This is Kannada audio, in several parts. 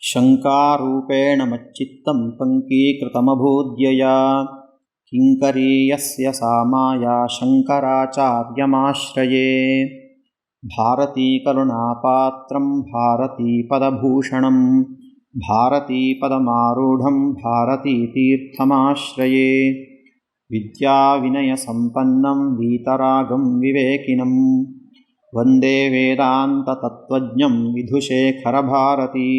ಶಂಕಾರೂಪೇಣ ಮಚ್ಚಿತ್ತಂ ಪಂಕೀಕೃತಮಭೂದ್ಯಯಾ ಕಿಂಕರೀಯಸ್ಯ ಸಾ ಮಾಯಾ ಶಂಕರಾಚಾರ್ಯಮಾಶ್ರಯೇ. ಭಾರತೀ ಕರುಣಾಪಾತ್ರಂ ಭಾರತೀ ಪದಭೂಷಣಂ ಭಾರತೀ ಪದಮಾರೂಢಂ ಭಾರತೀ ತೀರ್ಥಮಾಶ್ರಯೇ. ವಿದ್ಯಾವಿನಯ ಸಂಪನ್ನಂ ವೀತರಾಗಂ ವಿವೇಕಿನಂ ವಂದೇ ವೇದಾಂತ ತತ್ವಜ್ಞಂ ವಿಧುಶೇಖರ ಭಾರತೀ.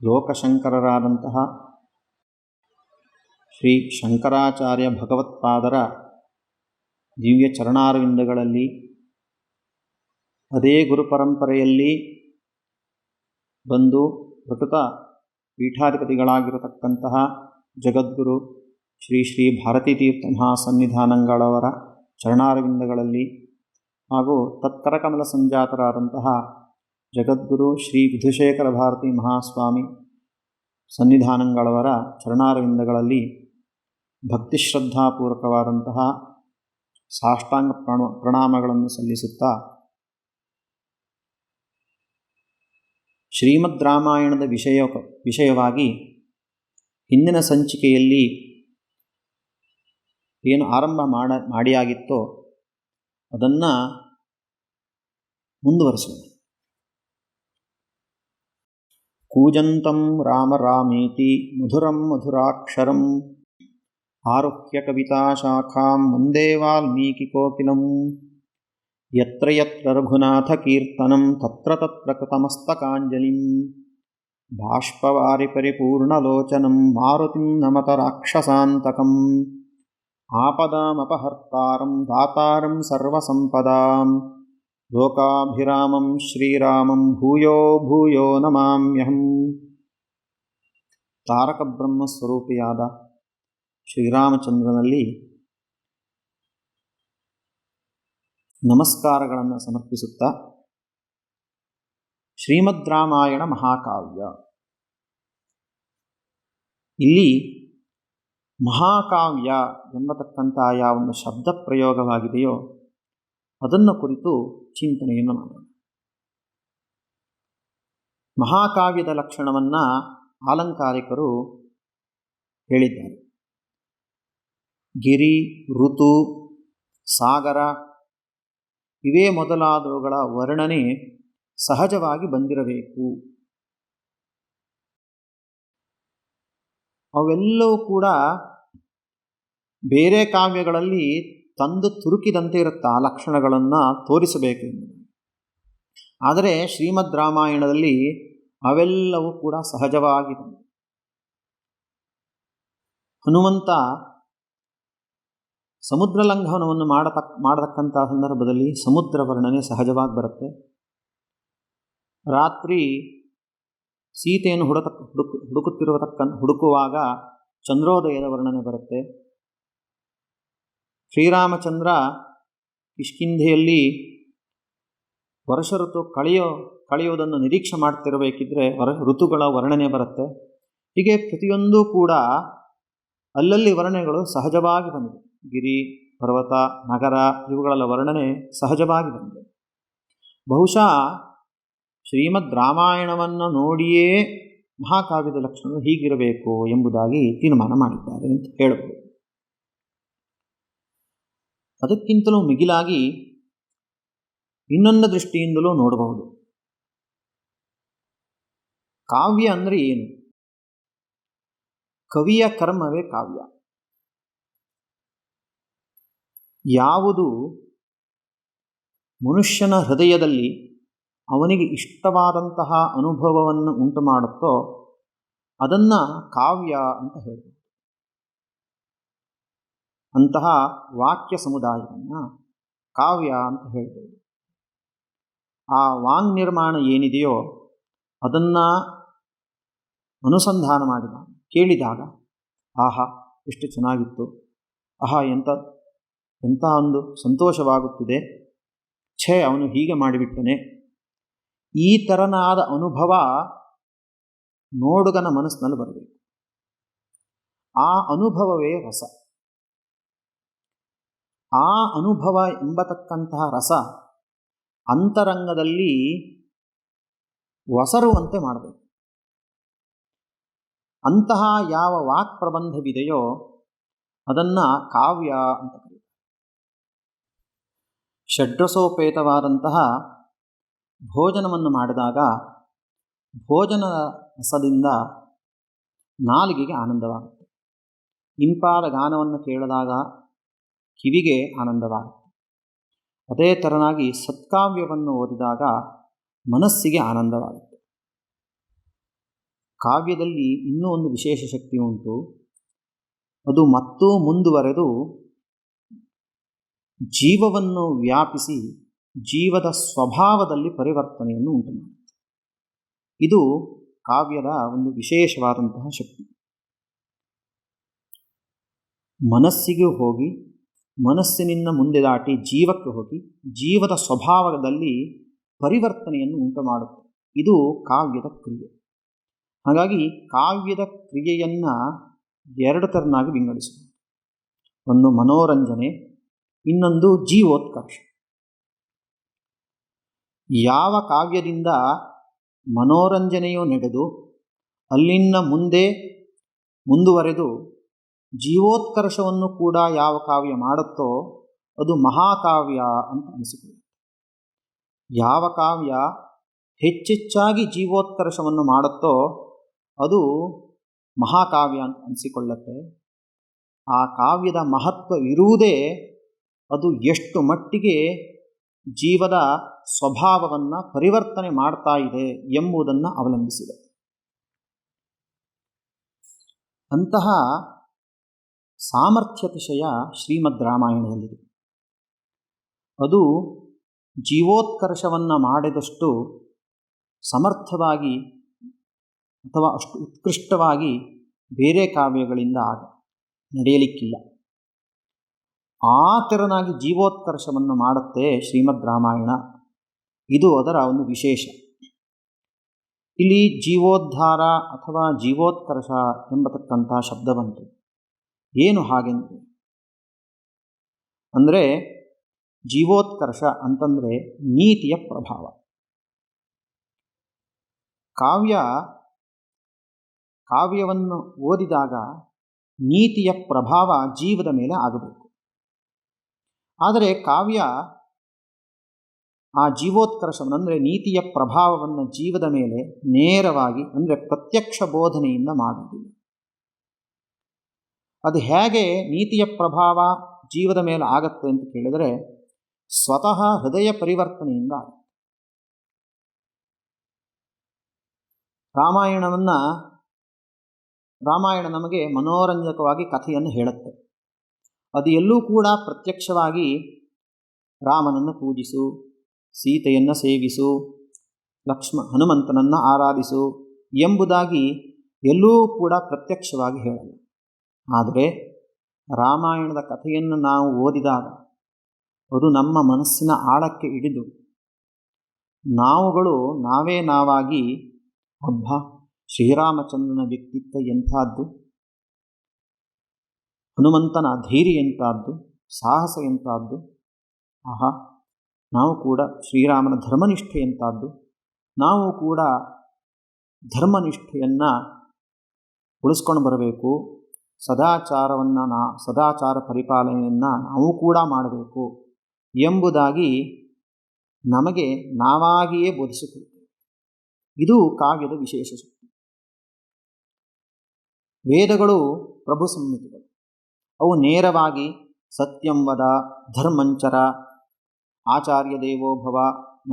ಲೋಕಶಂಕರರಾದಂತಹ ಶ್ರೀ ಶಂಕರಾಚಾರ್ಯ ಭಗವತ್ಪಾದರ ದಿವ್ಯ ಚರಣಾರವಿಂದಗಳಲ್ಲಿ, ಅದೇ ಗುರುಪರಂಪರೆಯಲ್ಲಿ ಬಂದು ಪ್ರಕೃತ ಪೀಠಾಧಿಪತಿಗಳಾಗಿರತಕ್ಕಂತಹ ಜಗದ್ಗುರು ಶ್ರೀ ಶ್ರೀ ಭಾರತೀ ತೀರ್ಥ ಮಹಾಸನ್ನಿಧಾನಗಳವರ ಚರಣಾರವಿಂದಗಳಲ್ಲಿ ಹಾಗೂ ತತ್ಕರಕಮಲ ಸಂಜಾತರಾದಂತಹ ಜಗದ್ಗುರು ಶ್ರೀ ವಿಧುಶೇಖರ ಭಾರತೀ ಮಹಾಸ್ವಾಮಿ ಸನ್ನಿಧಾನಗಳವರ ಚರಣಾರವಿಂದಗಳಲ್ಲಿ ಭಕ್ತಿಶ್ರದ್ಧಾಪೂರ್ವಕವಾದಂತಹ ಸಾಷ್ಟಾಂಗ ಪ್ರಣಾಮಗಳನ್ನು ಸಲ್ಲಿಸುತ್ತಾ, ಶ್ರೀಮದ್ ರಾಮಾಯಣದ ವಿಷಯವಾಗಿ ಹಿಂದಿನ ಸಂಚಿಕೆಯಲ್ಲಿ ಏನು ಆರಂಭ ಮಾಡಿಯಾಗಿತ್ತೋ ಅದನ್ನು ಮುಂದುವರಿಸೋಣ. ಕೂಜಂತಂ ರಾಮ ರಾಮೇತಿ ಮಧುರಂ ಮಧುರಾಕ್ಷರಂ ಆರುಹ್ಯ ಕವಿತಾಶಾಖಾಂ ವಂದೇ ವಾಲ್ಮೀಕಿಕೋಕಿಲಂ. ಯತ್ರ ಯತ್ರ ರಘುನಾಥ ಕೀರ್ತನಂ ತತ್ರ ತತ್ರ ಕೃತಮಸ್ತಕಾಂಜಲಿಂ. ಬಾಷ್ಪವಾರಿ ಪರಿಪೂರ್ಣಲೋಚನಂ ಮಾರುತಿಂ ನಮತ ರಾಕ್ಷಸಾಂತಕಂ. ಆಪದಾಮಪಹರ್ತಾರಂ ದಾತಾರಂ ಸರ್ವಸಂಪದಾಂ. ಲೋಕಾಭಿರಾಮಂ ಶ್ರೀರಾಮಂ ಭೂಯೋ ಭೂಯೋ ನಮಾಮ್ಯಹಂ. ತಾರಕ ಬ್ರಹ್ಮಸ್ವರೂಪಿಯಾದ ಶ್ರೀರಾಮಚಂದ್ರನಲ್ಲಿ ನಮಸ್ಕಾರಗಳನ್ನು ಸಮರ್ಪಿಸುತ್ತಾ, ಶ್ರೀಮದ್ ರಾಮಾಯಣ ಮಹಾಕಾವ್ಯ. ಇಲ್ಲಿ ಮಹಾಕಾವ್ಯ ಎಂಬತಕ್ಕಂಥ ಯಾವ ಒಂದು ಶಬ್ದ ಪ್ರಯೋಗವಾಗಿದೆಯೋ ಅದನ್ನು ಕುರಿತು ಚಿಂತನೆಯನ್ನು ಮಾಡೋಣ. ಮಹಾಕಾವ್ಯದ ಲಕ್ಷಣವನ್ನು ಆಲಂಕಾರಿಕರು ಹೇಳಿದ್ದಾರೆ. ಗಿರಿ, ಋತು, ಸಾಗರ ಇವೇ ಮೊದಲಾದವುಗಳ ವರ್ಣನೆ ಸಹಜವಾಗಿ ಬಂದಿರಬೇಕು. ಅವೆಲ್ಲವೂ ಕೂಡ ಬೇರೆ ಕಾವ್ಯಗಳಲ್ಲಿ ತಂದು ತುರುಕಿದಂತೆ ಇರುತ್ತೆ, ಆ ಲಕ್ಷಣಗಳನ್ನು ತೋರಿಸಬೇಕು ಎಂದು. ಆದರೆ ಶ್ರೀಮದ್ ರಾಮಾಯಣದಲ್ಲಿ ಅವೆಲ್ಲವೂ ಕೂಡ ಸಹಜವಾಗಿ ಬಂದಿದೆ. ಹನುಮಂತ ಸಮುದ್ರ ಲಂಘನವನ್ನು ಮಾಡತಕ್ಕಂಥ ಸಂದರ್ಭದಲ್ಲಿ ಸಮುದ್ರ ವರ್ಣನೆ ಸಹಜವಾಗಿ ಬರುತ್ತೆ. ರಾತ್ರಿ ಸೀತೆಯನ್ನು ಹುಡುಕುವಾಗ ಚಂದ್ರೋದಯದ ವರ್ಣನೆ ಬರುತ್ತೆ. ಶ್ರೀರಾಮಚಂದ್ರ ಕಿಷ್ಕಿಂಧೆಯಲ್ಲಿ ವರ್ಷ ಋತು ಕಳೆಯುವುದನ್ನು ನಿರೀಕ್ಷೆ ಮಾಡ್ತಿರಬೇಕಿದ್ರೆ ಋತುಗಳ ವರ್ಣನೆ ಬರುತ್ತೆ. ಹೀಗೆ ಪ್ರತಿಯೊಂದೂ ಕೂಡ ಅಲ್ಲಲ್ಲಿ ವರ್ಣನೆಗಳು ಸಹಜವಾಗಿ ಬಂದಿದೆ. ಗಿರಿ, ಪರ್ವತ, ನಗರ ಇವುಗಳ ವರ್ಣನೆ ಸಹಜವಾಗಿ ಬಂದಿದೆ. ಬಹುಶಃ ಶ್ರೀಮದ್ ರಾಮಾಯಣವನ್ನು ನೋಡಿಯೇ ಮಹಾಕಾವ್ಯದ ಲಕ್ಷಣಗಳು ಹೀಗಿರಬೇಕು ಎಂಬುದಾಗಿ ತೀರ್ಮಾನ ಮಾಡಿದ್ದಾರೆ ಅಂತ ಹೇಳಬಹುದು. ಅದಕ್ಕಿಂತಲೂ ಮಿಗಿಲಾಗಿ ಇನ್ನೊಂದು ದೃಷ್ಟಿಯಿಂದಲೂ ನೋಡಬಹುದು. ಕಾವ್ಯ ಅಂದರೆ ಏನು? ಕವಿಯ ಕರ್ಮವೇ ಕಾವ್ಯ. ಯಾವುದು ಮನುಷ್ಯನ ಹೃದಯದಲ್ಲಿ ಅವನಿಗೆ ಇಷ್ಟವಾದಂತಹ ಅನುಭವವನ್ನು ಉಂಟು ಮಾಡುತ್ತೋ ಅದನ್ನು ಕಾವ್ಯ ಅಂತ ಹೇಳ್ಬೋದು. ಅಂತಹ ವಾಕ್ಯ ಸಮುದಾಯವನ್ನು ಕಾವ್ಯ ಅಂತ ಹೇಳ್ಬೋದು. ಆ ವಾಂಗ್ ನಿರ್ಮಾಣ ಏನಿದೆಯೋ ಅದನ್ನು ಅನುಸಂಧಾನ ಮಾಡಿದಾಗ, ಕೇಳಿದಾಗ, ಆಹಾ ಎಷ್ಟು ಚೆನ್ನಾಗಿತ್ತು, ಆಹಾ ಎಂಥ ಒಂದು ಸಂತೋಷವಾಗುತ್ತಿದೆ, ಛೇ ಅವನು ಹೀಗೆ ಮಾಡಿಬಿಟ್ಟನೆ, ಈ ಥರನಾದ ಅನುಭವ ನೋಡುಗನ ಮನಸ್ಸಿನಲ್ಲಿ ಬರಬೇಕು. ಆ ಅನುಭವವೇ ರಸ. ಆ ಅನುಭವ ಎಂಬತಕ್ಕಂತಹ ರಸ ಅಂತರಂಗದಲ್ಲಿ ಒಸರುವಂತೆ ಮಾಡಬೇಕು. ಅಂತಹ ಯಾವ ವಾಕ್ ಪ್ರಬಂಧವಿದೆಯೋ ಅದನ್ನು ಕಾವ್ಯ ಅಂತ ಕರೀತಾರೆ. ಷಡ್ರಸೋಪೇತವಾದಂತಹ ಭೋಜನವನ್ನು ಮಾಡಿದಾಗ ಭೋಜನ ರಸದಿಂದ ನಾಲಿಗೆಗೆ ಆನಂದವಾಗುತ್ತೆ. ಇಂಪಾದ ಗಾನವನ್ನು ಕೇಳಿದಾಗ ಕಿವಿಗೆ ಆನಂದವಾಗುತ್ತೆ. ಅದೇ ಥರನಾಗಿ ಸತ್ಕಾವ್ಯವನ್ನು ಓದಿದಾಗ ಮನಸ್ಸಿಗೆ ಆನಂದವಾಗುತ್ತೆ. ಕಾವ್ಯದಲ್ಲಿ ಇನ್ನೂ ಒಂದು ವಿಶೇಷ ಶಕ್ತಿ ಉಂಟು. ಅದು ಮತ್ತೂ ಮುಂದುವರೆದು ಜೀವವನ್ನು ವ್ಯಾಪಿಸಿ ಜೀವದ ಸ್ವಭಾವದಲ್ಲಿ ಪರಿವರ್ತನೆಯನ್ನು ಉಂಟು ಮಾಡುತ್ತೆ. ಇದು ಕಾವ್ಯದ ಒಂದು ವಿಶೇಷವಾದಂತಹ ಶಕ್ತಿ. ಮನಸ್ಸಿಗೆ ಹೋಗಿ ಮನಸ್ಸಿನಿಂದ ಮುಂದೆ ದಾಟಿ ಜೀವಕ್ಕೆ ಹೋಗಿ ಜೀವದ ಸ್ವಭಾವದಲ್ಲಿ ಪರಿವರ್ತನೆಯನ್ನು ಉಂಟು ಮಾಡುತ್ತೆ. ಇದು ಕಾವ್ಯದ ಕ್ರಿಯೆ. ಹಾಗಾಗಿ ಕಾವ್ಯದ ಕ್ರಿಯೆಯನ್ನು ಎರಡು ಥರನಾಗಿ ವಿಂಗಡಿಸಬಹುದು. ಒಂದು ಮನೋರಂಜನೆ, ಇನ್ನೊಂದು ಜೀವೋತ್ಕರ್ಷ. ಯಾವ ಕಾವ್ಯದಿಂದ ಮನೋರಂಜನೆಯು ನಡೆದು ಅಲ್ಲಿಂದ ಮುಂದುವರೆದು ಜೀವೋತ್ಕರ್ಷವನ್ನು ಕೂಡ ಯಾವ ಕಾವ್ಯ ಮಾಡುತ್ತೋ ಅದು ಮಹಾಕಾವ್ಯ ಅಂತ ಅನಿಸಿಕೊಳ್ಳುತ್ತೆ. ಯಾವ ಕಾವ್ಯ ಹೆಚ್ಚೆಚ್ಚಾಗಿ ಜೀವೋತ್ಕರ್ಷವನ್ನು ಮಾಡುತ್ತೋ ಅದು ಮಹಾಕಾವ್ಯ ಅಂತ ಅನಿಸಿಕೊಳ್ಳುತ್ತೆ. ಆ ಕಾವ್ಯದ ಮಹತ್ವ ಇರುವುದೇ ಅದು ಎಷ್ಟು ಮಟ್ಟಿಗೆ ಜೀವದ ಸ್ವಭಾವವನ್ನು ಪರಿವರ್ತನೆ ಮಾಡ್ತಾ ಇದೆ ಎಂಬುದನ್ನು ಅವಲಂಬಿಸಿದೆ. ಅಂತಹ ಸಾಮರ್ಥ್ಯತಿಶಯ ಶ್ರೀಮದ್ ರಾಮಾಯಣದಲ್ಲಿದೆ. ಅದು ಜೀವೋತ್ಕರ್ಷವನ್ನು ಮಾಡಿದಷ್ಟು ಸಮರ್ಥವಾಗಿ ಅಥವಾ ಅಷ್ಟು ಉತ್ಕೃಷ್ಟವಾಗಿ ಬೇರೆ ಕಾವ್ಯಗಳಿಂದ ನಡೆಯಲಿಕ್ಕಿಲ್ಲ. ಆ ತೆರನಾಗಿ ಜೀವೋತ್ಕರ್ಷವನ್ನು ಮಾಡುತ್ತೆ ಶ್ರೀಮದ್ ರಾಮಾಯಣ. ಇದು ಅದರ ಒಂದು ವಿಶೇಷ. ಇಲ್ಲಿ ಜೀವೋದ್ಧಾರ ಅಥವಾ ಜೀವೋತ್ಕರ್ಷ ಎಂಬತಕ್ಕಂಥ ಶಬ್ದ ಬಂತು. ಏನು ಹಾಗೆಂದರೆ ಜೀವೋತ್ಕರ್ಷ ಅಂತಂದರೆ ನೀತಿಯ ಪ್ರಭಾವ. ಕಾವ್ಯವನ್ನು ಓದಿದಾಗ ನೀತಿಯ ಪ್ರಭಾವ ಜೀವದ ಮೇಲೆ ಆಗಬೇಕು. ಆದರೆ ಕಾವ್ಯ ಆ ಜೀವೋತ್ಕರ್ಷವನ್ನು ಅಂದರೆ ನೀತಿಯ ಪ್ರಭಾವವನ್ನು ಜೀವದ ಮೇಲೆ ನೇರವಾಗಿ ಅಂದರೆ ಪ್ರತ್ಯಕ್ಷ ಬೋಧನೆಯಿಂದ ಮಾಡುವುದಿಲ್ಲ. ಅದು ಹೇಗೆ ನೀತಿಯ ಪ್ರಭಾವ ಜೀವದ ಮೇಲೆ ಆಗತ್ತೆ ಅಂತ ಕೇಳಿದರೆ ಸ್ವತಃ ಹೃದಯ ಪರಿವರ್ತನೆಯಿಂದ ಆಗುತ್ತೆ. ರಾಮಾಯಣ ನಮಗೆ ಮನೋರಂಜಕವಾಗಿ ಕಥೆಯನ್ನು ಹೇಳುತ್ತೆ. ಅದು ಎಲ್ಲೂ ಕೂಡ ಪ್ರತ್ಯಕ್ಷವಾಗಿ ರಾಮನನ್ನು ಪೂಜಿಸು, ಸೀತೆಯನ್ನು ಸೇವಿಸು, ಹನುಮಂತನನ್ನು ಆರಾಧಿಸು ಎಂಬುದಾಗಿ ಎಲ್ಲೂ ಕೂಡ ಪ್ರತ್ಯಕ್ಷವಾಗಿ ಹೇಳಲ್ಲ. ಆದರೆ ರಾಮಾಯಣದ ಕಥೆಯನ್ನು ನಾವು ಓದಿದಾಗ ಅದು ನಮ್ಮ ಮನಸ್ಸಿನ ಆಳಕ್ಕೆ ಇಳಿದು ನಾವೇ ನಾವಾಗಿ ಶ್ರೀರಾಮಚಂದ್ರನ ವ್ಯಕ್ತಿತ್ವ ಎಂಥದ್ದು, ಹನುಮಂತನ ಧೈರ್ಯ ಎಂಥದ್ದು, ಸಾಹಸ ಎಂಥದ್ದು, ನಾವು ಕೂಡ ಶ್ರೀರಾಮನ ಧರ್ಮನಿಷ್ಠೆ ಎಂಥದ್ದು, ನಾವು ಕೂಡ ಧರ್ಮನಿಷ್ಠೆಯನ್ನು ಉಳಿಸ್ಕೊಂಡು ಬರಬೇಕು, ಸದಾಚಾರ ಪರಿಪಾಲನೆಯನ್ನು ನಾವು ಕೂಡ ಮಾಡಬೇಕು ಎಂಬುದಾಗಿ ನಮಗೆ ನಾವಾಗಿಯೇ ಬೋಧಿಸಿಕೊಳ್ತೇವೆ. ಇದು ಕಾವ್ಯದ ವಿಶೇಷ ಶಕ್ತಿ. ವೇದಗಳು ಪ್ರಭು ಸಂಹಿತೆಗಳು. ಅವು ನೇರವಾಗಿ ಸತ್ಯಂ ವದ, ಧರ್ಮಂಚರ, ಆಚಾರ್ಯ ದೇವೋಭವ,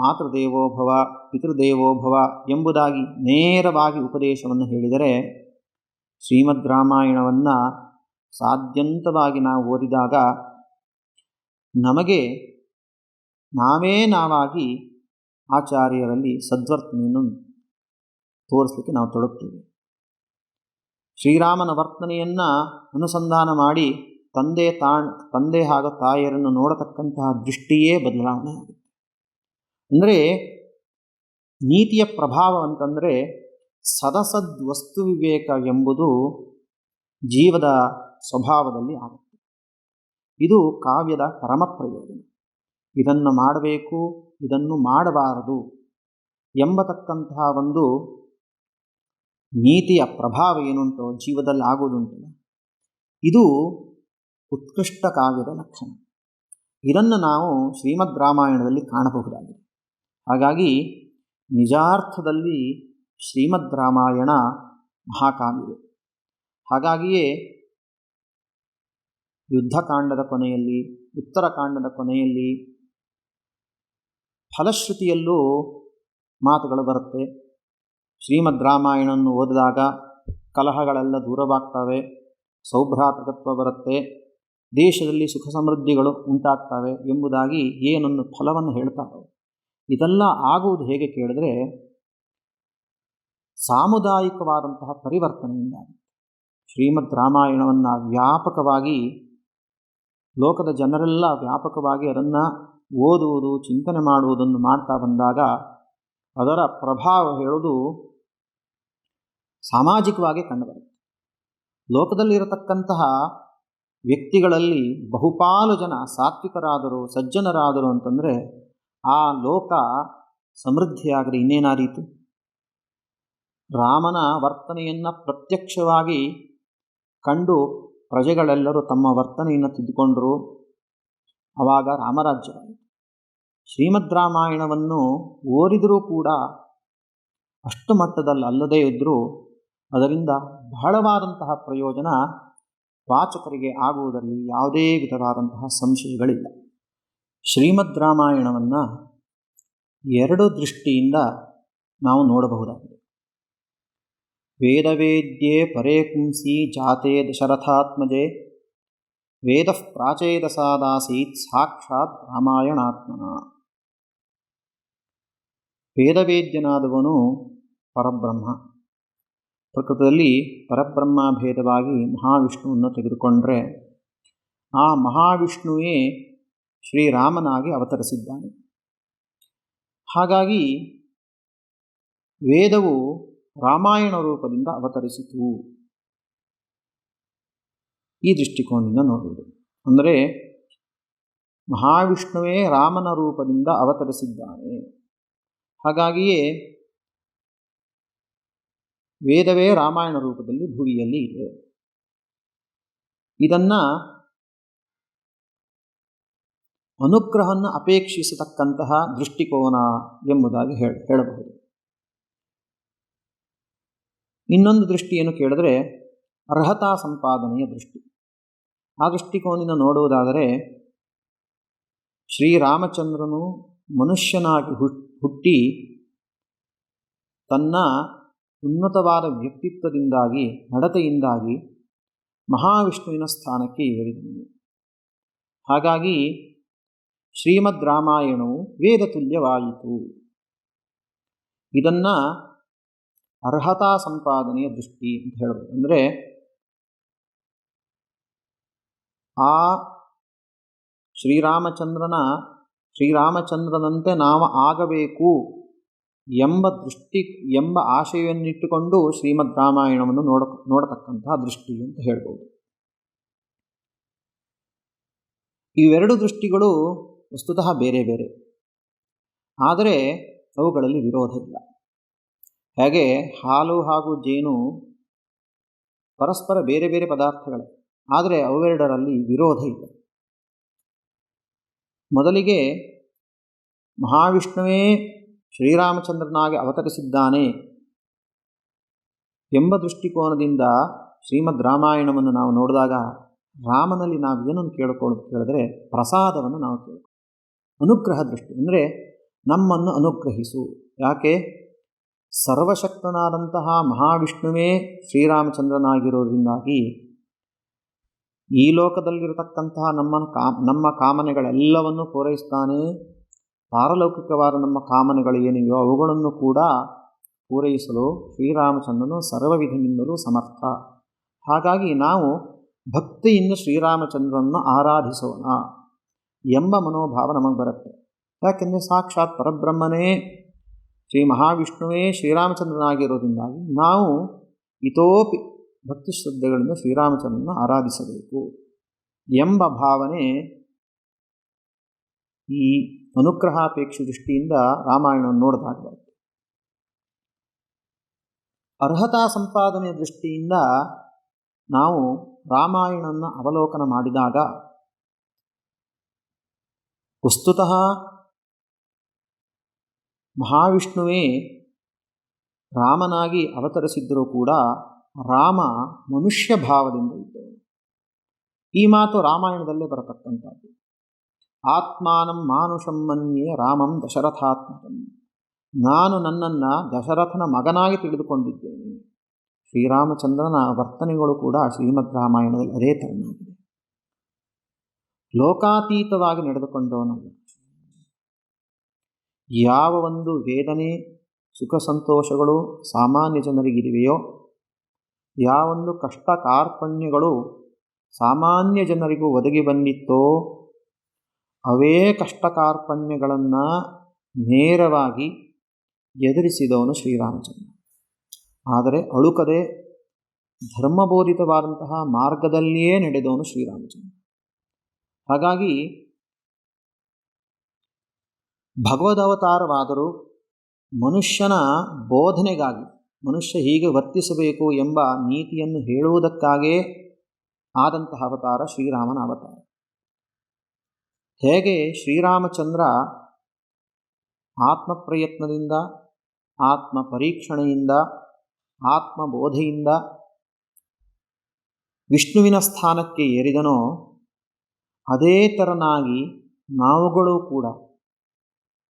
ಮಾತೃದೇವೋಭವ, ಪಿತೃದೇವೋಭವ ಎಂಬುದಾಗಿ ನೇರವಾಗಿ ಉಪದೇಶವನ್ನು ಹೇಳಿದರೆ ಶ್ರೀಮದ್ ರಾಮಾಯಣವನ್ನು ಸಾಧ್ಯಂತವಾಗಿ ನಾವು ಓದಿದಾಗ ನಮಗೆ ನಾವಾಗಿ ಆಚಾರ್ಯರಲ್ಲಿ ಸದ್ವರ್ತನೆಯನ್ನು ತೋರಿಸಲಿಕ್ಕೆ ನಾವು ತೊಡಗ್ತೇವೆ. ಶ್ರೀರಾಮನ ವರ್ತನೆಯನ್ನು ಅನುಸಂಧಾನ ಮಾಡಿ ತಂದೆ ಹಾಗೂ ತಾಯಿಯರನ್ನು ನೋಡತಕ್ಕಂತಹ ದೃಷ್ಟಿಯೇ ಬದಲಾವಣೆ ಆಗುತ್ತೆ. ಅಂದರೆ ನೀತಿಯ ಪ್ರಭಾವ ಅಂತಂದರೆ ಸದಸದ್ವಸ್ತು ವಿವೇಕ ಎಂಬುದು ಜೀವದ ಸ್ವಭಾವದಲ್ಲಿ ಆಗುತ್ತೆ. ಇದು ಕಾವ್ಯದ ಪರಮ ಪ್ರಯೋಜನ. ಇದನ್ನು ಮಾಡಬೇಕು, ಇದನ್ನು ಮಾಡಬಾರದು ಎಂಬತಕ್ಕಂತಹ ಒಂದು ನೀತಿಯ ಪ್ರಭಾವ ಏನುಂಟೋ ಜೀವದಲ್ಲಿ ಆಗುವುದುಂಟಲ್ಲ, ಇದು ಉತ್ಕೃಷ್ಟ ಕಾವ್ಯದ ಲಕ್ಷಣ. ಇದನ್ನು ನಾವು ಶ್ರೀಮದ್ ರಾಮಾಯಣದಲ್ಲಿ ಕಾಣಬಹುದಾಗಿದೆ. ಹಾಗಾಗಿ ನಿಜಾರ್ಥದಲ್ಲಿ ಶ್ರೀಮದ್ ರಾಮಾಯಣ ಮಹಾಕಾವ್ಯವೇ. ಹಾಗಾಗಿಯೇ ಯುದ್ಧಕಾಂಡದ ಕೊನೆಯಲ್ಲಿ, ಉತ್ತರಕಾಂಡದ ಕೊನೆಯಲ್ಲಿ, ಫಲಶ್ರುತಿಯಲ್ಲೂ ಮಾತುಗಳು ಬರುತ್ತೆ. ಶ್ರೀಮದ್ ರಾಮಾಯಣವನ್ನು ಓದಿದಾಗ ಕಲಹಗಳೆಲ್ಲ ದೂರವಾಗ್ತವೆ, ಸೌಭ್ರಾತೃತ್ವ ಬರುತ್ತೆ, ದೇಶದಲ್ಲಿ ಸುಖ ಸಮೃದ್ಧಿಗಳು ಉಂಟಾಗ್ತವೆ ಎಂಬುದಾಗಿ ಏನೊಂದು ಫಲವನ್ನು ಹೇಳ್ತಾರೆ. ಇದೆಲ್ಲ ಆಗುವುದು ಹೇಗೆ ಕೇಳಿದ್ರೆ ಸಾಮುದಾಯಿಕವಾದಂತಹ ಪರಿವರ್ತನೆಯಿಂದಾಗಿ. ಶ್ರೀಮದ್ ರಾಮಾಯಣವನ್ನು ವ್ಯಾಪಕವಾಗಿ ಲೋಕದ ಜನರೆಲ್ಲ ವ್ಯಾಪಕವಾಗಿ ಅದನ್ನು ಓದುವುದು, ಚಿಂತನೆ ಮಾಡುವುದನ್ನು ಮಾಡ್ತಾ ಬಂದಾಗ ಅದರ ಪ್ರಭಾವ ಹೇಳುವುದು ಸಾಮಾಜಿಕವಾಗಿ ಕಂಡುಬರುತ್ತೆ. ಲೋಕದಲ್ಲಿರತಕ್ಕಂತಹ ವ್ಯಕ್ತಿಗಳಲ್ಲಿ ಬಹುಪಾಲು ಜನ ಸಾತ್ವಿಕರಾದರು, ಸಜ್ಜನರಾದರು ಅಂತಂದರೆ ಆ ಲೋಕ ಸಮೃದ್ಧಿಯಾಗದೆ ಇನ್ನೇನಾದೀತು? ರಾಮನ ವರ್ತನೆಯನ್ನು ಪ್ರತ್ಯಕ್ಷವಾಗಿ ಕಂಡು ಪ್ರಜೆಗಳೆಲ್ಲರೂ ತಮ್ಮ ವರ್ತನೆಯನ್ನು ತಿದ್ದುಕೊಂಡರು. ಆವಾಗ ರಾಮರಾಜ್ಯವಾಯಿತು. ಶ್ರೀಮದ್ ರಾಮಾಯಣವನ್ನು ಓದಿದರೂ ಕೂಡ ಅಷ್ಟು ಮಟ್ಟದಲ್ಲಿ ಅಲ್ಲದೇ ಇದ್ದರೂ ಅದರಿಂದ ಬಹಳವಾದಂತಹ ಪ್ರಯೋಜನ ವಾಚಕರಿಗೆ ಆಗುವುದರಲ್ಲಿ ಯಾವುದೇ ವಿಧವಾದಂತಹ ಸಂಶಯಗಳಿಲ್ಲ. ಶ್ರೀಮದ್ ರಾಮಾಯಣವನ್ನು ಎರಡು ದೃಷ್ಟಿಯಿಂದ ನಾವು ನೋಡಬಹುದಾಗಿದೆ. ವೇದವೇದ್ಯೆ ಪರೇ ಪುಂಸಿ ಜಾತೆ ದಶರಥಾತ್ಮಜೆ ವೇದ ಪ್ರಾಚೇದಸಾದಾಸೀತ್ ಸಾಕ್ಷಾತ್ ರಾಮಾಯಣಾತ್ಮನ. ವೇದವೇದ್ಯನಾದವನು ಪರಬ್ರಹ್ಮ. ಪ್ರಕೃತದಲ್ಲಿ ಪರಬ್ರಹ್ಮ ಭೇದವಾಗಿ ಮಹಾವಿಷ್ಣುವನ್ನು ತೆಗೆದುಕೊಂಡರೆ ಆ ಮಹಾವಿಷ್ಣುವೇ ಶ್ರೀರಾಮನಾಗಿ ಅವತರಿಸಿದ್ದಾನೆ. ಹಾಗಾಗಿ ವೇದವು ರಾಮಾಯಣ ರೂಪದಿಂದ ಅವತರಿಸಿತು. ಈ ದೃಷ್ಟಿಕೋನದಿಂದ ನೋಡುವುದು ಅಂದರೆ ಮಹಾವಿಷ್ಣುವೇ ರಾಮನ ರೂಪದಿಂದ ಅವತರಿಸಿದ್ದಾನೆ. ಹಾಗಾಗಿಯೇ ವೇದವೇ ರಾಮಾಯಣ ರೂಪದಲ್ಲಿ ಭುವಿಯಲ್ಲಿ ಇದೆ. ಇದನ್ನು ಅನುಗ್ರಹವನ್ನು ಅಪೇಕ್ಷಿಸತಕ್ಕಂತಹ ದೃಷ್ಟಿಕೋನ ಎಂಬುದಾಗಿ ಹೇಳಬಹುದು. ಇನ್ನೊಂದು ದೃಷ್ಟಿ ಏನು ಕೇಳಿದ್ರೆ ಅರ್ಹತಾ ಸಂಪಾದನೆಯ ದೃಷ್ಟಿ. ಆ ದೃಷ್ಟಿಕೋನಿಂದ ನೋಡುವುದಾದರೆ ಶ್ರೀರಾಮಚಂದ್ರನು ಮನುಷ್ಯನಾಗಿ ಹುಟ್ಟಿ ತನ್ನ ಉನ್ನತವಾದ ವ್ಯಕ್ತಿತ್ವದಿಂದಾಗಿ, ನಡತೆಯಿಂದಾಗಿ ಮಹಾವಿಷ್ಣುವಿನ ಸ್ಥಾನಕ್ಕೆ ಏರಿದನು. ಹಾಗಾಗಿ ಶ್ರೀಮದ್ ರಾಮಾಯಣವು ವೇದ ತುಲ್ಯವಾಯಿತು. ಇದನ್ನು ಅರ್ಹತಾ ಸಂಪಾದನೆಯ ದೃಷ್ಟಿ ಅಂತ ಹೇಳ್ಬೋದು. ಅಂದರೆ ಆ ಶ್ರೀರಾಮಚಂದ್ರನಂತೆ ನಾವು ಆಗಬೇಕು ಎಂಬ ಆಶಯವನ್ನಿಟ್ಟುಕೊಂಡು ಶ್ರೀಮದ್ ರಾಮಾಯಣವನ್ನು ನೋಡತಕ್ಕಂತಹ ದೃಷ್ಟಿ ಅಂತ ಹೇಳ್ಬೋದು. ಇವೆರಡು ದೃಷ್ಟಿಗಳು ವಸ್ತುತಃ ಬೇರೆ ಬೇರೆ, ಆದರೆ ಅವುಗಳಲ್ಲಿ ವಿರೋಧ ಇಲ್ಲ. ಹಾಗೆ ಹಾಲು ಹಾಗೂ ಜೇನು ಪರಸ್ಪರ ಬೇರೆ ಬೇರೆ ಪದಾರ್ಥಗಳೇ, ಆದರೆ ಅವೆರಡರಲ್ಲಿ ವಿರೋಧ ಇಲ್ಲ. ಮೊದಲಿಗೆ ಮಹಾವಿಷ್ಣುವೇ ಶ್ರೀರಾಮಚಂದ್ರನಾಗಿ ಅವತರಿಸಿದ್ದಾನೆ ಎಂಬ ದೃಷ್ಟಿಕೋನದಿಂದ ಶ್ರೀಮದ್ ರಾಮಾಯಣವನ್ನು ನಾವು ನೋಡಿದಾಗ ರಾಮನಲ್ಲಿ ನಾವು ಏನನ್ನು ಕೇಳಿದ್ರೆ ಪ್ರಸಾದವನ್ನು ನಾವು ಕೇಳ್ಕೊ, ಅನುಗ್ರಹ ದೃಷ್ಟಿ. ಅಂದರೆ ನಮ್ಮನ್ನು ಅನುಗ್ರಹಿಸು. ಯಾಕೆ? ಸರ್ವಶಕ್ತನಾದಂತಹ ಮಹಾವಿಷ್ಣುವೇ ಶ್ರೀರಾಮಚಂದ್ರನಾಗಿರೋದ್ರಿಂದಾಗಿ ಈ ಲೋಕದಲ್ಲಿರತಕ್ಕಂತಹ ನಮ್ಮ ಕಾಮನೆಗಳೆಲ್ಲವನ್ನು ಪೂರೈಸ್ತಾನೆ. ಪಾರಲೌಕಿಕವಾದ ನಮ್ಮ ಕಾಮನೆಗಳು ಏನಿವೆಯೋ ಅವುಗಳನ್ನು ಕೂಡ ಪೂರೈಸಲು ಶ್ರೀರಾಮಚಂದ್ರನು ಸರ್ವವಿಧದಿಂದಲೂ ಸಮರ್ಥ. ಹಾಗಾಗಿ ನಾವು ಭಕ್ತಿಯಿಂದ ಶ್ರೀರಾಮಚಂದ್ರನನ್ನು ಆರಾಧಿಸೋಣ ಎಂಬ ಮನೋಭಾವ ನಮಗೆ ಬರುತ್ತೆ. ಯಾಕೆಂದರೆ ಸಾಕ್ಷಾತ್ ಪರಬ್ರಹ್ಮನೇ ಶ್ರೀ ಮಹಾವಿಷ್ಣುವೇ ಶ್ರೀರಾಮಚಂದ್ರನಾಗಿರೋದ್ರಿಂದಾಗಿ ನಾವು ಇತೋಪಿ ಭಕ್ತಿ ಶ್ರದ್ಧೆಗಳಿಂದ ಶ್ರೀರಾಮಚಂದ್ರನನ್ನು ಆರಾಧಿಸಬೇಕು ಎಂಬ ಭಾವನೆ ಈ ಅನುಗ್ರಹಾಪೇಕ್ಷೆ ದೃಷ್ಟಿಯಿಂದ ರಾಮಾಯಣವನ್ನು ನೋಡಿದಾಗ ಬರುತ್ತೆ. ಅರ್ಹತಾ ಸಂಪಾದನೆಯ ದೃಷ್ಟಿಯಿಂದ ನಾವು ರಾಮಾಯಣವನ್ನು ಅವಲೋಕನ ಮಾಡಿದಾಗ ವಸ್ತುತಃ ಮಹಾವಿಷ್ಣುವೇ ರಾಮನಾಗಿ ಅವತರಿಸಿದ್ದರೂ ಕೂಡ ರಾಮ ಮನುಷ್ಯ ಭಾವದಿಂದ ಇದ್ದವನು. ಈ ಮಾತು ರಾಮಾಯಣದಲ್ಲೇ ಬರತಕ್ಕಂಥದ್ದು. ಆತ್ಮಾನಂ ಮಾನುಷಂ ಮನ್ಯೆ ರಾಮಂ ದಶರಥಾತ್ಮಕಂ. ನಾನು ನನ್ನನ್ನು ದಶರಥನ ಮಗನಾಗಿ ತಿಳಿದುಕೊಂಡಿದ್ದೇನೆ. ಶ್ರೀರಾಮಚಂದ್ರನ ವರ್ತನೆಗಳು ಕೂಡ ಶ್ರೀಮದ್ ರಾಮಾಯಣದಲ್ಲಿ ಅದೇ ಥರನಾಗಿದೆ. ಲೋಕಾತೀತವಾಗಿ ನಡೆದುಕೊಂಡವನಲ್ಲ. ಯಾವ ಒಂದು ವೇದನೆ ಸುಖ ಸಂತೋಷಗಳು ಸಾಮಾನ್ಯ ಜನರಿಗಿರುವೆಯೋ, ಯಾವೊಂದು ಕಷ್ಟ ಕಾರ್ಪಣ್ಯಗಳು ಸಾಮಾನ್ಯ ಜನರಿಗೂ ಒದಗಿ ಬಂದಿತ್ತೋ, ಅವೇ ಕಷ್ಟ ಕಾರ್ಪಣ್ಯಗಳನ್ನು ನೇರವಾಗಿ ಎದುರಿಸಿದವನು ಶ್ರೀರಾಮಚಂದ್ರ. ಆದರೆ ಅಳುಕದೆ ಧರ್ಮಬೋಧಿತವಾದಂತಹ ಮಾರ್ಗದಲ್ಲಿಯೇ ನಡೆದವನು ಶ್ರೀರಾಮಚಂದ್ರ. ಹಾಗಾಗಿ ಭಗವದವತಾರವಾದರೂ ಮನುಷ್ಯನ ಬೋಧನೆಗಾಗಿ, ಮನುಷ್ಯ ಹೀಗೆ ವರ್ತಿಸಬೇಕು ಎಂಬ ನೀತಿಯನ್ನು ಹೇಳುವುದಕ್ಕಾಗೇ ಆದಂತಹ ಅವತಾರ ಶ್ರೀರಾಮನ ಅವತಾರ. ಹೇಗೆ ಶ್ರೀರಾಮಚಂದ್ರ ಆತ್ಮಪ್ರಯತ್ನದಿಂದ, ಆತ್ಮ ಪರೀಕ್ಷಣೆಯಿಂದ, ಆತ್ಮಬೋಧೆಯಿಂದ ವಿಷ್ಣುವಿನ ಸ್ಥಾನಕ್ಕೆ ಏರಿದನೋ, ಅದೇ ಥರನಾಗಿ ನಾವುಗಳು ಕೂಡ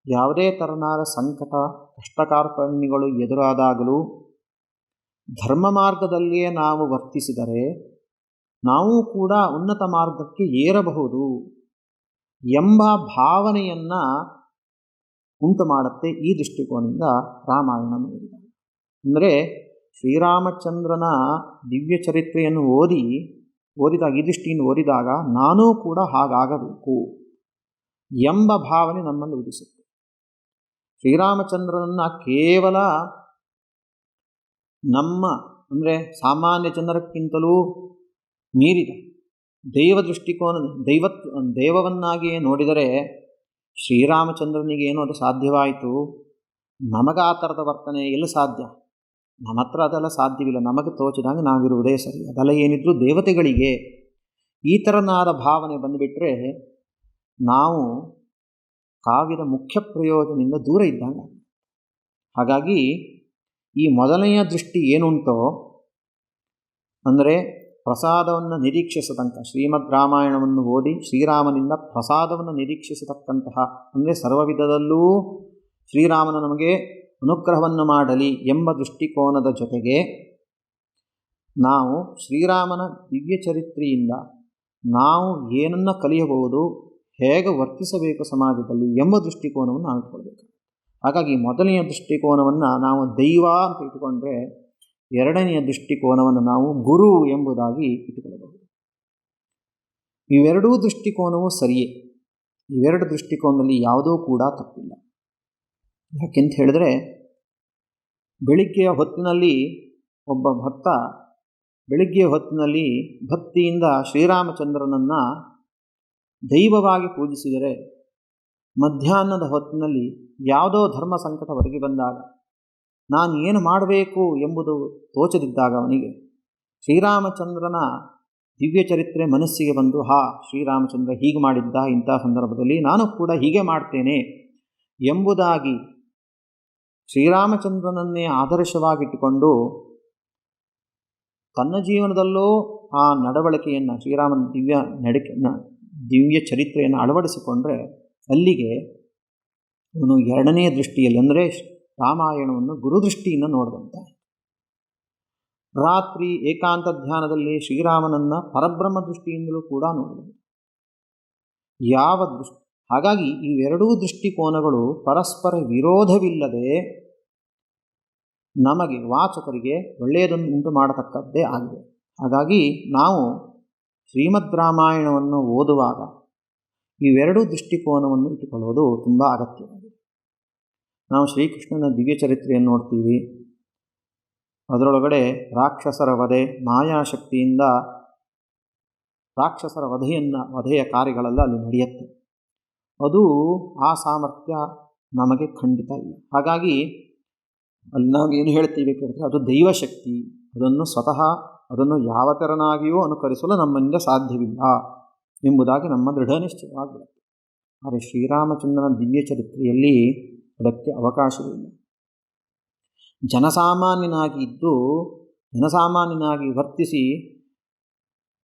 ಯಾವುದೇ ಥರನಾದ ಸಂಕಟ ಕಷ್ಟಕಾರ್ಪಣ್ಯಗಳು ಎದುರಾದಾಗಲೂ ಧರ್ಮ ಮಾರ್ಗದಲ್ಲಿಯೇ ನಾವು ವರ್ತಿಸಿದರೆ ನಾವು ಕೂಡ ಉನ್ನತ ಮಾರ್ಗಕ್ಕೆ ಏರಬಹುದು ಎಂಬ ಭಾವನೆಯನ್ನು ಉಂಟು ಮಾಡುತ್ತೆ ಈ ದೃಷ್ಟಿಕೋನದಿಂದ ರಾಮಾಯಣ ಓದಿದಾಗ. ಅಂದರೆ ಶ್ರೀರಾಮಚಂದ್ರನ ದಿವ್ಯ ಚರಿತ್ರೆಯನ್ನು ಓದಿದಾಗ ಈ ದೃಷ್ಟಿಯಿಂದ ಓದಿದಾಗ ನಾನೂ ಕೂಡ ಹಾಗಾಗಬೇಕು ಎಂಬ ಭಾವನೆ ನಮ್ಮಲ್ಲಿ ಉದಿಸುತ್ತೆ. ಶ್ರೀರಾಮಚಂದ್ರನನ್ನು ಕೇವಲ ನಮ್ಮ ಅಂದರೆ ಸಾಮಾನ್ಯ ಜನರಕ್ಕಿಂತಲೂ ಮೀರಿದ ದೈವ ದೃಷ್ಟಿಕೋನ ದೈವವನ್ನಾಗಿಯೇ ನೋಡಿದರೆ ಶ್ರೀರಾಮಚಂದ್ರನಿಗೆ ಏನೋ ಅದು ಸಾಧ್ಯವಾಯಿತು, ನಮಗೆ ಆ ಥರದ ವರ್ತನೆ ಎಲ್ಲಿ ಸಾಧ್ಯ? ನಮ್ಮ ಹತ್ರ ಅದೆಲ್ಲ ಸಾಧ್ಯವಿಲ್ಲ, ನಮಗೆ ತೋಚಿದಂಗೆ ನಾವಿರುವುದೇ ಸರಿ, ಅದೆಲ್ಲ ಏನಿದ್ರು ದೇವತೆಗಳಿಗೆ. ಈ ಥರನಾದ ಭಾವನೆ ಬಂದುಬಿಟ್ರೆ ನಾವು ಕಾವ್ಯದ ಮುಖ್ಯ ಪ್ರಯೋಜನದಿಂದ ದೂರ ಇದ್ದಂಗೆ. ಹಾಗಾಗಿ ಈ ಮೊದಲನೆಯ ದೃಷ್ಟಿ ಏನುಂಟೋ ಅಂದರೆ ಪ್ರಸಾದವನ್ನು ನಿರೀಕ್ಷಿಸತಕ್ಕ, ಶ್ರೀಮದ್ ರಾಮಾಯಣವನ್ನು ಓದಿ ಶ್ರೀರಾಮನಿಂದ ಪ್ರಸಾದವನ್ನು ನಿರೀಕ್ಷಿಸತಕ್ಕಂತಹ, ಅಂದರೆ ಸರ್ವವಿಧದಲ್ಲೂ ಶ್ರೀರಾಮನ ನಮಗೆ ಅನುಗ್ರಹವನ್ನು ಮಾಡಲಿ ಎಂಬ ದೃಷ್ಟಿಕೋನದ ಜೊತೆಗೆ ನಾವು ಶ್ರೀರಾಮನ ದಿವ್ಯ ಚರಿತ್ರೆಯಿಂದ ನಾವು ಏನನ್ನು ಕಲಿಯಬಹುದು, ಹೇಗೆ ವರ್ತಿಸಬೇಕು ಸಮಾಜದಲ್ಲಿ ಎಂಬ ದೃಷ್ಟಿಕೋನವನ್ನು ನಾವು ಇಟ್ಕೊಳ್ಬೇಕು. ಹಾಗಾಗಿ ಮೊದಲನೆಯ ದೃಷ್ಟಿಕೋನವನ್ನು ನಾವು ದೈವ ಅಂತ ಇಟ್ಟುಕೊಂಡ್ರೆ, ಎರಡನೆಯ ದೃಷ್ಟಿಕೋನವನ್ನು ನಾವು ಗುರು ಎಂಬುದಾಗಿ ಇಟ್ಟುಕೊಳ್ಳಬಹುದು. ಇವೆರಡೂ ದೃಷ್ಟಿಕೋನವೂ ಸರಿಯೇ. ಇವೆರಡು ದೃಷ್ಟಿಕೋನದಲ್ಲಿ ಯಾವುದೂ ಕೂಡ ತಪ್ಪಿಲ್ಲ. ಯಾಕೆಂತ ಹೇಳಿದ್ರೆ, ಬೆಳಿಗ್ಗೆಯ ಹೊತ್ತಿನಲ್ಲಿ ಒಬ್ಬ ಭಕ್ತ ಬೆಳಿಗ್ಗೆಯ ಹೊತ್ತಿನಲ್ಲಿ ಭಕ್ತಿಯಿಂದ ಶ್ರೀರಾಮಚಂದ್ರನನ್ನು ದೈವವಾಗಿ ಪೂಜಿಸಿದರೆ, ಮಧ್ಯಾಹ್ನದ ಹೊತ್ತಿನಲ್ಲಿ ಯಾವುದೋ ಧರ್ಮ ಸಂಕಟ ಒದಗಿ ಬಂದಾಗ ನಾನು ಏನು ಮಾಡಬೇಕು ಎಂಬುದು ತೋಚದಿದ್ದಾಗ ಅವನಿಗೆ ಶ್ರೀರಾಮಚಂದ್ರನ ದಿವ್ಯ ಚರಿತ್ರೆ ಮನಸ್ಸಿಗೆ ಬಂದು, ಶ್ರೀರಾಮಚಂದ್ರ ಹೀಗೆ ಮಾಡಿದ್ದ, ಇಂಥ ಸಂದರ್ಭದಲ್ಲಿ ನಾನು ಕೂಡ ಹೀಗೆ ಮಾಡ್ತೇನೆ ಎಂಬುದಾಗಿ ಶ್ರೀರಾಮಚಂದ್ರನನ್ನೇ ಆದರ್ಶವಾಗಿಟ್ಟುಕೊಂಡು ತನ್ನ ಜೀವನದಲ್ಲೂ ಆ ನಡವಳಿಕೆಯನ್ನು, ಶ್ರೀರಾಮನ ದಿವ್ಯ ಚರಿತ್ರೆಯನ್ನು ಅಳವಡಿಸಿಕೊಂಡ್ರೆ ಅಲ್ಲಿಗೆ ಅವನು ಎರಡನೆಯ ದೃಷ್ಟಿಯಲ್ಲಿ, ಅಂದರೆ ರಾಮಾಯಣವನ್ನು ಗುರುದೃಷ್ಟಿಯಿಂದ ನೋಡಿದಂತ. ರಾತ್ರಿ ಏಕಾಂತ ಧ್ಯಾನದಲ್ಲಿ ಶ್ರೀರಾಮನನ್ನು ಪರಬ್ರಹ್ಮ ದೃಷ್ಟಿಯಿಂದಲೂ ಕೂಡ ನೋಡಬಹುದು. ಹಾಗಾಗಿ ಇವೆರಡೂ ದೃಷ್ಟಿಕೋನಗಳು ಪರಸ್ಪರ ವಿರೋಧವಿಲ್ಲದೆ ನಮಗೆ ವಾಚಕರಿಗೆ ಒಳ್ಳೆಯದನ್ನು ಉಂಟು ಮಾಡತಕ್ಕದ್ದೇ ಆಗಿದೆ. ಹಾಗಾಗಿ ನಾವು ಶ್ರೀಮದ್ ರಾಮಾಯಣವನ್ನು ಓದುವಾಗ ಇವೆರಡೂ ದೃಷ್ಟಿಕೋನವನ್ನು ಇಟ್ಟುಕೊಳ್ಳೋದು ತುಂಬ ಅಗತ್ಯವಾಗಿದೆ. ನಾವು ಶ್ರೀಕೃಷ್ಣನ ದಿವ್ಯ ಚರಿತ್ರೆಯನ್ನು ನೋಡ್ತೀವಿ. ಅದರೊಳಗಡೆ ರಾಕ್ಷಸರ ವಧೆ, ಮಾಯಾಶಕ್ತಿಯಿಂದ ರಾಕ್ಷಸರ ವಧೆಯ ಕಾರ್ಯಗಳೆಲ್ಲ ಅಲ್ಲಿ ನಡೆಯುತ್ತೆ. ಅದು ಆ ಸಾಮರ್ಥ್ಯ ನಮಗೆ ಖಂಡಿತ ಇಲ್ಲ. ಹಾಗಾಗಿ ಅಲ್ಲಿ ನಾವು ಏನು ಹೇಳ್ತೀವಿ ಕೇಳಿದ್ರೆ ಅದು ದೈವಶಕ್ತಿ, ಅದನ್ನು ಸ್ವತಃ ಅದನ್ನು ಯಾವ ತೆರನಾಗಿಯೂ ಅನುಕರಿಸಲು ನಮ್ಮಿಂದ ಸಾಧ್ಯವಿಲ್ಲ ಎಂಬುದಾಗಿ ನಮ್ಮ ದೃಢ ನಿಶ್ಚಯವಾಗಬೇಕು. ಆದರೆ ಶ್ರೀರಾಮಚಂದ್ರನ ದಿವ್ಯ ಚರಿತ್ರೆಯಲ್ಲಿ ಅದಕ್ಕೆ ಅವಕಾಶವಿಲ್ಲ. ಜನಸಾಮಾನ್ಯನಾಗಿ ಇದ್ದು ಜನಸಾಮಾನ್ಯನಾಗಿ ವರ್ತಿಸಿ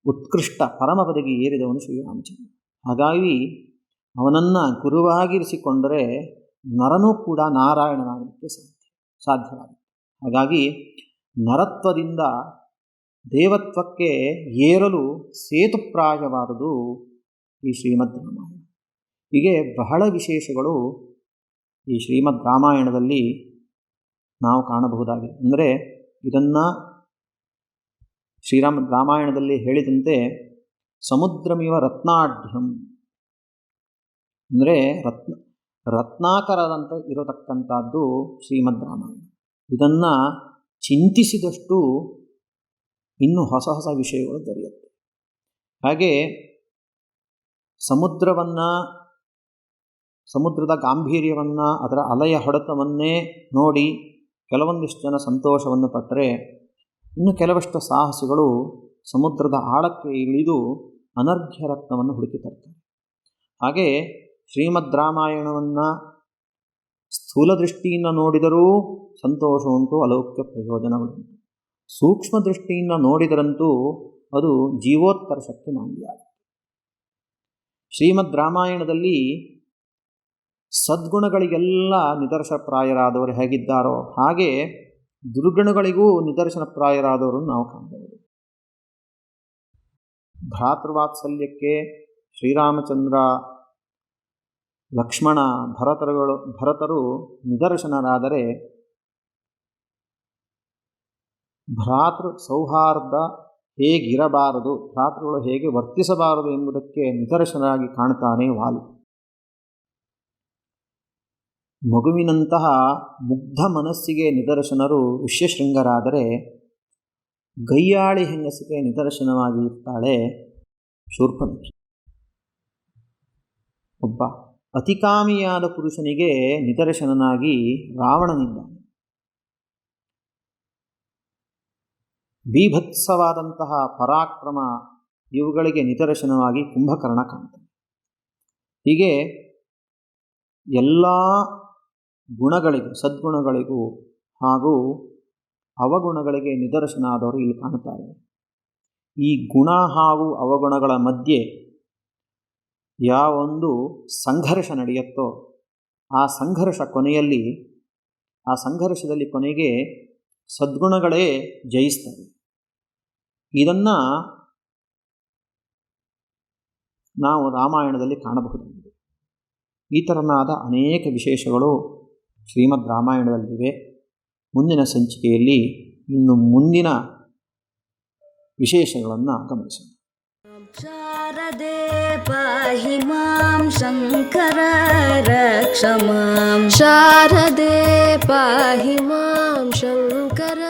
ಉತ್ಕೃಷ್ಟ ಪರಮಪದವಿಗೆ ಏರಿದವನು ಶ್ರೀರಾಮಚಂದ್ರ. ಹಾಗಾಗಿ ಅವನನ್ನು ಗುರುವಾಗಿರಿಸಿಕೊಂಡರೆ ನರನೂ ಕೂಡ ನಾರಾಯಣನಾಗಲಿಕ್ಕೆ ಸಾಧ್ಯವಾಗುತ್ತೆ. ಹಾಗಾಗಿ ನರತ್ವದಿಂದ ದೇವತ್ವಕ್ಕೆ ಏರಲು ಸೇತುಪ್ರಾಯವಾದುದು ಈ ಶ್ರೀಮದ್ ರಾಮಾಯಣ. ಹೀಗೆ ಬಹಳ ವಿಶೇಷಗಳು ಈ ಶ್ರೀಮದ್ ರಾಮಾಯಣದಲ್ಲಿ ನಾವು ಕಾಣಬಹುದಾಗಿದೆ. ಅಂದರೆ ಇದನ್ನು ಶ್ರೀರಾಮದ್ ರಾಮಾಯಣದಲ್ಲಿ ಹೇಳಿದಂತೆ ಸಮುದ್ರಮಿವ ರತ್ನಾಢ್ಯಂ, ಅಂದರೆ ರತ್ನಾಕರದಂತ ಇರತಕ್ಕಂಥದ್ದು ಶ್ರೀಮದ್ ರಾಮಾಯಣ. ಇದನ್ನು ಚಿಂತಿಸಿದಷ್ಟು ಇನ್ನೂ ಹೊಸ ಹೊಸ ವಿಷಯಗಳು ದೊರೆಯುತ್ತೆ. ಹಾಗೆ ಸಮುದ್ರದ ಗಾಂಭೀರ್ಯವನ್ನು, ಅದರ ಅಲೆಯ ಹೊಡೆತವನ್ನೇ ನೋಡಿ ಕೆಲವೊಂದಿಷ್ಟು ಜನ ಸಂತೋಷವನ್ನು ಪಟ್ಟರೆ, ಇನ್ನು ಕೆಲವಷ್ಟು ಸಾಹಸಿಗಳು ಸಮುದ್ರದ ಆಳಕ್ಕೆ ಇಳಿದು ಅನರ್ಘ್ಯ ರತ್ನವನ್ನು ಹುಡುಕಿ ತರ್ತಾರೆ. ಹಾಗೆ ಶ್ರೀಮದ್ ರಾಮಾಯಣವನ್ನು ಸ್ಥೂಲ ದೃಷ್ಟಿಯಿಂದ ನೋಡಿದರೂ ಸಂತೋಷ ಉಂಟು, ಅಲೌಕಿಕ ಪ್ರಯೋಜನಗಳುಂಟು. ಸೂಕ್ಷ್ಮ ದೃಷ್ಟಿಯಿಂದ ನೋಡಿದರಂತೂ ಅದು ಜೀವೋತ್ಕರ್ಷಕ್ಕೆ ನಾಂದಿಯಾಗಿದೆ. ಶ್ರೀಮದ್ ರಾಮಾಯಣದಲ್ಲಿ ಸದ್ಗುಣಗಳಿಗೆಲ್ಲ ನಿದರ್ಶನಪ್ರಾಯರಾದವರು ಹೇಗಿದ್ದಾರೋ ಹಾಗೆ ದುರ್ಗುಣಗಳಿಗೂ ನಿದರ್ಶನಪ್ರಾಯರಾದವರನ್ನು ನಾವು ಕಾಣಬಹುದು. ಭ್ರಾತೃವಾತ್ಸಲ್ಯಕ್ಕೆ ಶ್ರೀರಾಮಚಂದ್ರ, ಲಕ್ಷ್ಮಣ, ಭರತರು ನಿದರ್ಶನರಾದರೆ, ಭ್ರಾತೃ ಸೌಹಾರ್ದ ಹೇಗಿರಬಾರದು, ಭ್ರಾತೃಗಳು ಹೇಗೆ ವರ್ತಿಸಬಾರದು ಎಂಬುದಕ್ಕೆ ನಿದರ್ಶನರಾಗಿ ಕಾಣ್ತಾನೆ ವಾಲಿ. ಮಗುವಿನಂತಹ ಮುಗ್ಧ ಮನಸ್ಸಿಗೆ ನಿದರ್ಶನರು ಋಷ್ಯಶೃಂಗರಾದರೆ, ಗಯ್ಯಾಳಿ ಹೆಂಗಸಿಗೆ ನಿದರ್ಶನವಾಗಿ ಇರ್ತಾಳೆ ಶೂರ್ಪಣಖಿ. ಒಬ್ಬ ಅತಿಕಾಮಿಯಾದ ಪುರುಷನಿಗೆ ನಿದರ್ಶನನಾಗಿ ರಾವಣನಿದ್ದಾನೆ. ಬೀಭತ್ಸವಾದಂತಹ ಪರಾಕ್ರಮ ಇವುಗಳಿಗೆ ನಿದರ್ಶನವಾಗಿ ಕುಂಭಕರ್ಣ ಕಾಣ್ತಾನೆ. ಹೀಗೆ ಎಲ್ಲ ಗುಣಗಳಿಗೂ, ಸದ್ಗುಣಗಳಿಗೂ ಹಾಗೂ ಅವಗುಣಗಳಿಗೆ ನಿದರ್ಶನ ಆದವರು ಇಲ್ಲಿ ಕಾಣುತ್ತಾರೆ. ಈ ಗುಣ ಹಾಗೂ ಅವಗುಣಗಳ ಮಧ್ಯೆ ಯಾವೊಂದು ಸಂಘರ್ಷ ನಡೆಯುತ್ತೋ ಆ ಸಂಘರ್ಷದಲ್ಲಿ ಕೊನೆಗೆ ಸದ್ಗುಣಗಳೇ ಜಯಿಸ್ತವೆ. ಇದನ್ನು ನಾವು ರಾಮಾಯಣದಲ್ಲಿ ಕಾಣಬಹುದಾಗಿದೆ. ಈ ಥರನಾದ ಅನೇಕ ವಿಶೇಷಗಳು ಶ್ರೀಮದ್ ರಾಮಾಯಣದಲ್ಲಿವೆ. ಮುಂದಿನ ಸಂಚಿಕೆಯಲ್ಲಿ ಇನ್ನು ಮುಂದಿನ ವಿಶೇಷಗಳನ್ನು ಗಮನಿಸೋಣ. ಶಾರದೆ ಪಾಹಿ ಮಾಂ ಶಂಕರ ರಕ್ಷ ಮಾಂ, ಶಾರದೆ ಪಾಹಿ ಮಾಂ ಶಂಕರ